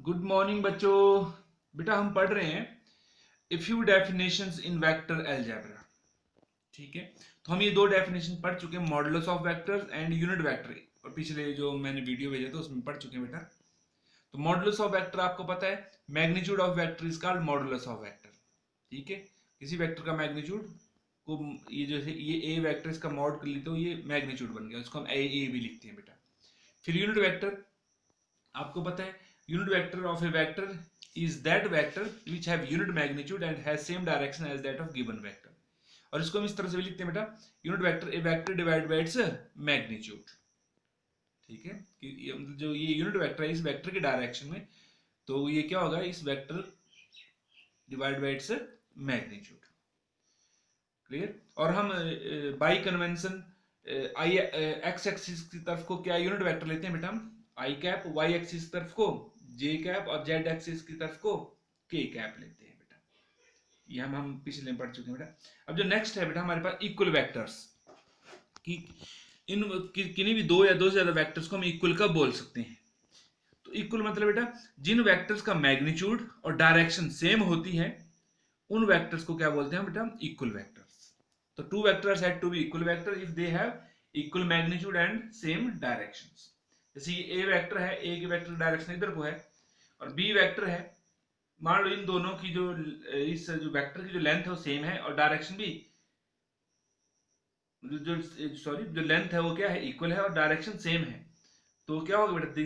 Good morning बच्चों। बेटा हम पढ़ रहे हैं a few definitions in vector algebra. ठीक है, तो हम ये दो डेफिनेशन पढ़ चुके हैं, modulus of vectors and unit vector. और पिछले जो मैंने वीडियो भेजा था उसमें पढ़ चुके हैं बेटा। तो मॉडुलस ऑफ वेक्टर आपको पता है, magnitude of vector is called modulus of vector. ठीक है, किसी वेक्टर का मैग्नीट्यूड को, ये जैसे ये ए वेक्टर इसका मॉड कर ली तो ये मैग्नीट्यूड बन गया, उसको हम ए भी लिखते हैं बेटा। फिर यूनिट वेक्टर आपको पता है, unit vector of A vector is that vector which have unit magnitude and has same direction as that of given vector। और इसको हम इस तरह से भी लिखते हैं बेटा, unit vector A vector divide by its magnitude. ठीक है, कि जो ये यूनिट वेक्टर है इस वेक्टर के डायरेक्शन में, तो ये क्या होगा, इस vector divide by its magnitude. Clear. और हम by convention I x axis की तरफ को क्या यूनिट वेक्टर लेते हैं बेटा, हम आई कैप, वाई एक्सिस की तरफ को जे कैप और जेड एक्सिस की तरफ को के कैप लेते हैं बेटा। ये हम पिछले में पढ़ चुके हैं बेटा। अब जो नेक्स्ट है बेटा हमारे पास इक्वल वेक्टर्स कि इन किन्हीं भी दो या दो से ज्यादा वेक्टर्स को हम इक्वल कब बोल सकते हैं। तो इक्वल मतलब बेटा जिन वेक्टर्स का मैग्नीट्यूड और डायरेक्शन सेम होती है उन वेक्टर्स को क्या बोलते हैं बेटा, इक्वल वेक्टर्स। तो two vectors have to be equal vector if they have equal magnitude and same directions. जैसे ये ए वेक्टर है, ए की वेक्टर डायरेक्शन इधर को है और बी वेक्टर है, मान लो इन दोनों की जो इस जो वेक्टर की जो लेंथ है वो सेम है और डायरेक्शन भी जो लेंथ है वो क्या है, इक्वल है और डायरेक्शन सेम है, तो क्या होगा बेटा,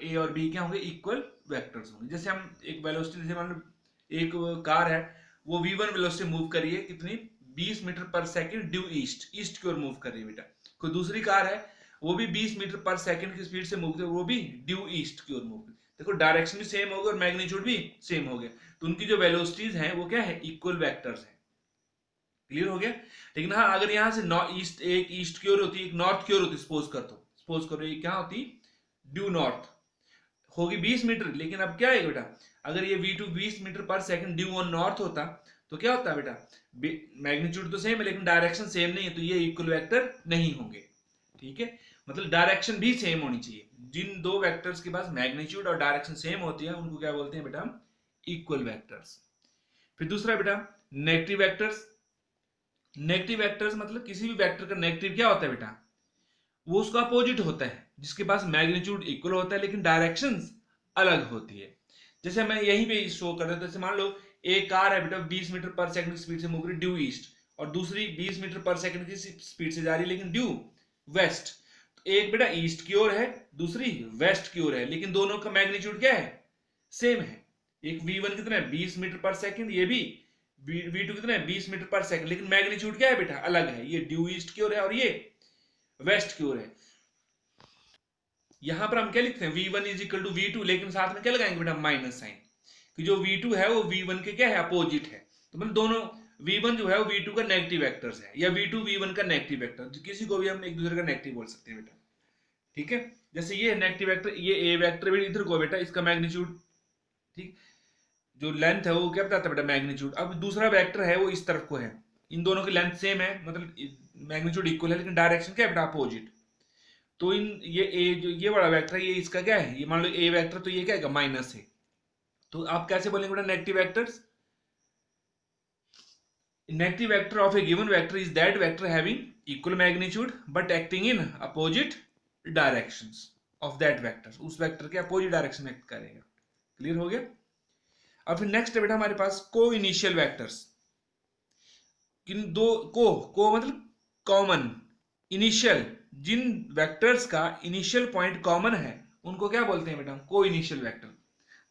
ए और बी क्या होंगे, इक्वल वेक्टर्स होंगे। जैसे हम एक वेलोसिटी, जैसे मान लो एक कार है वो v1 वेलोसिटी मूव कर रही है, कितनी, 20 मीटर पर सेकंड ड्यू ईस्ट की ओर मूव कर रही है बेटा। कोई दूसरी कार है वो भी 20 मीटर पर सेकंड की स्पीड से मूव कर, वो भी ड्यू ईस्ट की ओर मूव कर। देखो डायरेक्शन भी सेम हो गया और मैग्नीट्यूड भी सेम हो गया, तो उनकी जो वेलोसिटीज हैं वो क्या है, इक्वल वेक्टर्स हैं। क्लियर हो गया। लेकिन हाँ, अगर यहाँ से ईस्ट, एक ईस्ट की ओर होती है एक नॉर्थ की ओर होती, सपोज करो ये क्या होती, ड्यू नॉर्थ होगी 20 मीटर, लेकिन अब क्या है बेटा, अगर ये v2 20 मीटर पर सेकंड ड्यू ऑन नॉर्थ होता तो क्या होता है बेटा, मैग्नीट्यूड तो सेम है लेकिन डायरेक्शन सेम नहीं है, तो ये इक्वल वेक्टर नहीं होंगे। ठीक है, मतलब डायरेक्शन भी सेम होनी चाहिए। जिन दो वेक्टर्स के पास मैग्नीट्यूड और डायरेक्शन सेम होती है उनको क्या बोलते हैं बेटा, हम इक्वल वेक्टर्स। फिर दूसरा बेटा नेगेटिव वेक्टर्स। नेगेटिव वेक्टर्स मतलब किसी भी वेक्टर का नेगेटिव क्या होता है बेटा, वो उसका अपोजिट होता है, जिसके पास मैग्नीट्यूड इक्वल होता है लेकिन डायरेक्शंस अलग होती है। जैसे मैं यहीं पे शो कर रहा था, जैसे मान लो एक कार है बेटा 20 मीटर पर सेकंड की स्पीड से मूव रही ड्यू ईस्ट और दूसरी 20 मीटर पर सेकंड की स्पीड से जा रही है लेकिन ड्यू वेस्ट। तो एक बेटा ईस्ट की ओर है दूसरी वेस्ट की ओर है, लेकिन दोनों का मैग्नीट्यूड क्या है, सेम है। एक v1 कितना है 20 मीटर पर सेकंड, ये भी v2 कितना है 20 मीटर पर सेकंड, लेकिन मैग्नीट्यूड क्या है बेटा, अलग है। ये ड्यू ईस्ट की ओर है और ये वेस्ट की ओर है। यहां पर हम क्या लिखते हैं, v1 is equal to v2, लेकिन साथ में क्या लगाएंगे बेटा, माइनस साइन, कि जो v2 है वो v1 के क्या है, अपोजिट है। तो मतलब दोनों v1 जो है वो v2 का नेगेटिव वेक्टर्स है, या v2 v1 का नेगेटिव वेक्टर, किसी को भी हम एक दूसरे का नेगेटिव बोल सकते हैं बेटा। ठीक है, जैसे ये नेगेटिव वेक्टर, ये ए वेक्टर भी इधर को बेटा, इसका मैग्नीट्यूड, ठीक, जो लेंथ है वो क्या बताता है बेटा, मैग्नीट्यूड। अब दूसरा वेक्टर है वो इस तरफ को है, इन दोनों की लेंथ सेम है, मतलब मैग्नीट्यूड इक्वल है लेकिन डायरेक्शन क्या है बेटा, अपोजिट। तो इन ये ए जो ये बड़ा वेक्टर है ये इसका क्या है, ये मान लो ए वेक्टर, तो ये क्या है, माइनस है। तो आप कैसे बोलेंगे बेटा negative vectors, negative vector of A given vector is that vector having equal magnitude but acting in opposite directions of that vector, उस वेक्टर के अपोजिट डायरेक्शन में एक्ट करेगा। क्लियर हो गया। अब फिर नेक्स्ट है बेटा हमारे पास को इनिशियल वेक्टर्स। किन दो को मतलब कॉमन, इनिशियल, जिन वेक्टर्स का इनिशियल पॉइंट कॉमन है उनको क्या बोलते हैं बेटा, को initial vector.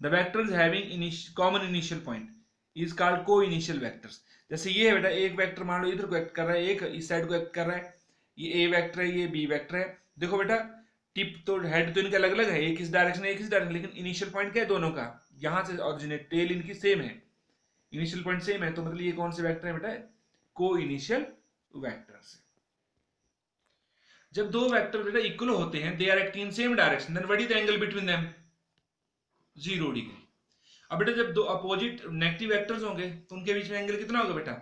The vectors having common initial point is called को इनिशियल वेक्टर्स। जैसे ये है बेटा, एक वेक्टर मान लो इधर को एक्ट कर रहा है, एक इस साइड को एक्ट कर रहा है, ये ए वेक्टर है ये बी वेक्टर है। देखो बेटा टिप तो हेड तो इनके अलग अलग है, एक इस डायरेक्शन एक इस डायरेक्शन, लेकिन इनिशियल पॉइंट क्या है दोनों का, यहां से ऑरिजिनेट, टेल इनकी सेम है, इनिशियल पॉइंट सेम है, तो मतलब ये कौन से वेक्टर है बेटा, को इनिशियल वेक्टर्स है। जब दो वेक्टर बेटा इक्वल होते हैं, they are acting in same direction, then what is the angle between them, 0 degree. अब बेटा जब दो अपोजिट नेगेटिव वेक्टर्स होंगे तो उनके बीच में एंगल कितना होगा बेटा,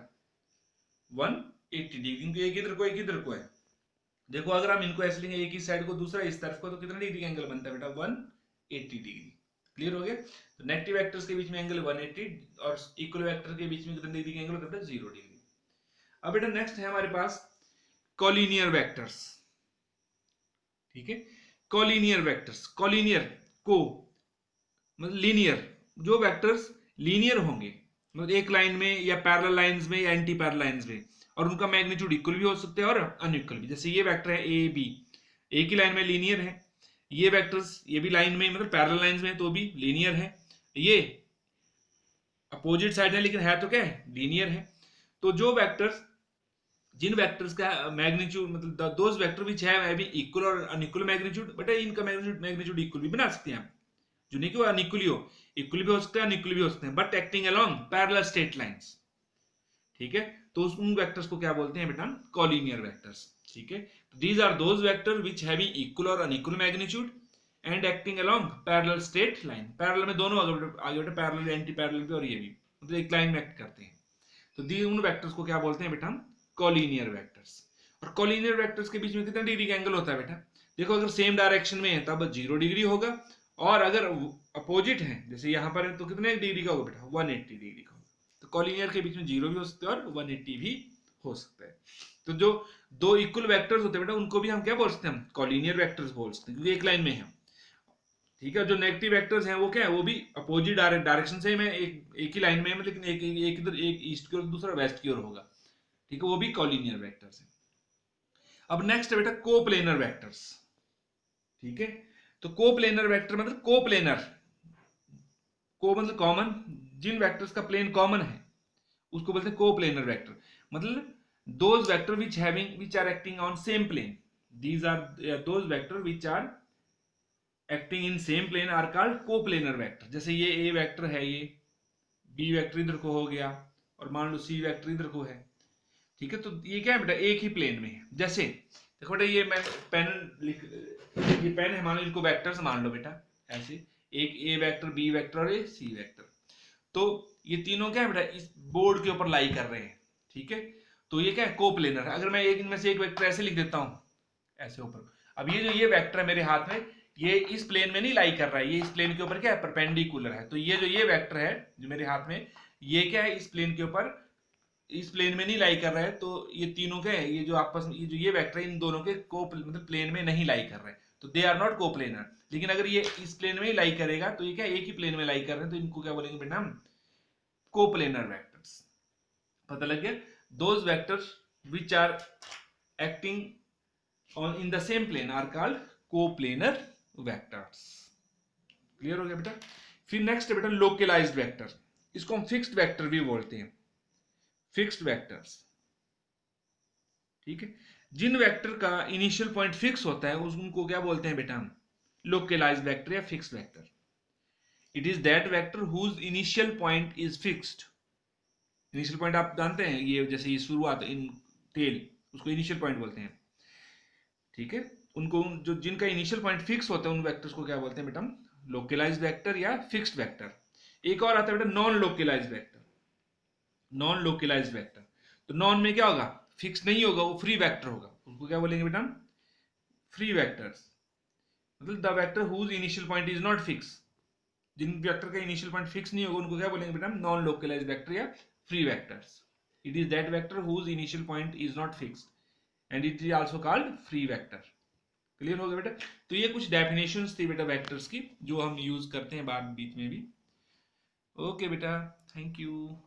180 डिग्री, क्योंकि एक इधर को एक इधर को है। देखो अगर हम इनको ऐसे लेंगे, एक ही साइड को दूसरा इस तरफ को, तो कितना डिग्री का एंगल बनता है बेटा, 180 डिग्री। क्लियर हो गया? तो नेगेटिव वेक्टर्स के बीच में एंगल 180 और इक्वल वेक्टर के बीच में कितने डिग्री का एंगल होता है? 0 डिग्री। अब बेटा नेक्स्ट है हमारे पास कॉलिनियर वेक्टर्स। ठीक है, कॉलिनियर वेक्टर्स, कॉलिनियर को मतलब लीनियर, जो वेक्टर्स लीनियर होंगे मतलब एक लाइन में या पैरेलल लाइंस में या एंटी पैरेलल लाइंस में, और उनका मैग्नीट्यूड इक्वल भी हो सकते हैं और अनइक्वल भी। जैसे ये वेक्टर है ए बी, एक ही लाइन में लीनियर है। ये वेक्टर्स ये भी लाइन में मतलब पैरेलल लाइंस में तो भी लीनियर है। ये अपोजिट साइड है लेकिन है तो क्या है? लीनियर है। तो जो वेक्टर्स, जिन वेक्टर्स का मैग्नीट्यूड मतलब those vector which have be equal और अनइक्वल मैग्नीट्यूड, बट इनका मैग्नीट्यूड इक्वल भी बना सकते हैं आप, जो नहीं कि वो अनइक्वल हो, इक्वल भी हो सकते हैं अनइक्वल भी हो सकते हैं, but acting along parallel straight lines. ठीक है, तो उन वेक्टर्स को क्या बोलते हैं बेटा? Collinear vectors. ठीक है, these are those vector which have equal और unequal magnitude and acting along parallel straight line. Parallel में दोनों आगे बेटा, पैरेलल एंटी पैरेलल भी और ये भी मतलब एक लाइन में एक्ट करते हैं। तो दी उन वेक्टर्स को क्या बोलते हैं बेटा? हम कॉलिनियर वेक्टर्स। और कॉलिनियर वेक्टर्स के बीच में कितना डिग्री का एंगल होता है बेटा? देखो, अगर सेम डायरेक्शन में है तब 0 डिग्री होगा, और अगर अपोजिट है जैसे यहां पर है तो कितने डिग्री का होगा बेटा? 180 डिग्री का होगा। तो कॉलिनियर के बीच में 0 भी हो सकता है और 180 भी हो सकता है। तो जो दो इक्वल वेक्टर्स होते हैं बेटा, उनको भी हम क्या बोल सकते हैं? हम कॉलिनियर वेक्टर्स बोल सकते हैं, क्योंकि एक लाइन में है। ठीक है, जो नेगेटिव वेक्टर्स हैं वो क्या है? वो भी अपोजिट डायरेक्शन से में एक ही लाइन में है, लेकिन एक इधर एक ईस्ट की ओर दूसरा वेस्ट की ओर होगा। ठीक है, वो भी कॉलिनियर वेक्टर्स है। अब नेक्स्ट है बेटा कोप्लेनर वेक्टर्स। ठीक है, तो कोप्लेनर वेक्टर मतलब कोप्लेनर, को मतलब कॉमन, जिन वेक्टर्स का प्लेन कॉमन है उसको बोलते हैं कोप्लेनर वेक्टर। मतलब those vector which are acting on same plane, these are those vector which are acting in same plane are called coplanar vector. जैसे ये ए वेक्टर है, ये बी वेक्टर इधर को हो गया, और मान लो सी वेक्टर इधर को है। ठीक है, तो ये क्या है बेटा? एक ही प्लेन में है। जैसे देखो बेटा, ये मैं पेन लिख, ये पेन है, मान लो इनको वेक्टर्स मान लो बेटा ऐसे, एक ए वेक्टर, बी वेक्टर और एक सी वेक्टर। तो ये तीनों क्या है बेटा? इस बोर्ड के ऊपर लाई कर रहे हैं। ठीक है, तो ये क्या है? कोप्लेनर है। अगर मैं एक इनमें से एक वेक्टर ऐसे लिख देता हूं ऐसे ऊपर, अब ये जो ये वेक्टर है मेरे हाथ में, ये इस प्लेन में नहीं लाई कर रहा है, ये इस प्लेन के ऊपर क्या है? परपेंडिकुलर है। तो ये जो ये वेक्टर है जो मेरे हाथ में, ये क्या है? इस प्लेन के ऊपर, इस प्लेन में नहीं लाई कर रहा है। तो ये तीनों क्या है? ये जो आपस में ये वेक्टर है, इन दोनों के को मतलब प्लेन में नहीं लाई कर रहे हैं, तो दे आर नॉट कोप्लेनर। लेकिन अगर ये इस प्लेन में ही लाई करेगा तो ये क्या? एक ही प्लेन में लाई कर रहे हैं, तो इनको क्या बोलेंगे बेटा? हम कोप्लेनर वेक्टर्स। पता लग गया? Those vectors which are acting on in the same plane are called coplanar vectors। Clear हो गया बेटा? फिर नेक्स्ट है बेटा लोकलाइज्ड वेक्टर, इसको हम फिक्स्ड वेक्टर भी बोलते हैं, फिक्स्ड वेक्टर्स। ठीक है, जिन वेक्टर का इनिशियल पॉइंट फिक्स होता है उनको क्या बोलते हैं बेटा? हम लोकलाइज्ड वेक्टर या fixed vector. It is that vector whose initial point is fixed. Initial point आप जानते हैं, ये जैसे ये शुरुआत इन टेल, उसको इनिशियल पॉइंट बोलते हैं। ठीक है, उनको जो जिनका इनिशियल पॉइंट फिक्स होता है उन वेक्टर्स को क्या बोलते हैं बेटा? हम लोकलाइज्ड वेक्टर या फिक्स्ड वेक्टर। एक और आता है बेटा non localised vector. Non localised vector, तो नॉन में क्या होगा? फिक्स नहीं होगा, वो फ्री वेक्टर होगा, उसको क्या बोलेंगे बेटा? हम फ्री वेक्टर्स। मतलब the vector whose initial point is not fix, जिन वेक्टर का इनिशियल पॉइंट फिक्स नहीं होगा उनको क्या बोलेंगे बेटा? हम नॉन लोकलाइज्ड वेक्टर या free vectors. It is that vector whose initial point is not fixed and it is also called free vector. Clear हो गया बेटा? तो ये कुछ डेफिनेशंस थी बेटा वेक्टर्स की, जो हम यूज करते हैं बाद बीच में भी। ओके बेटा, थैंक यू।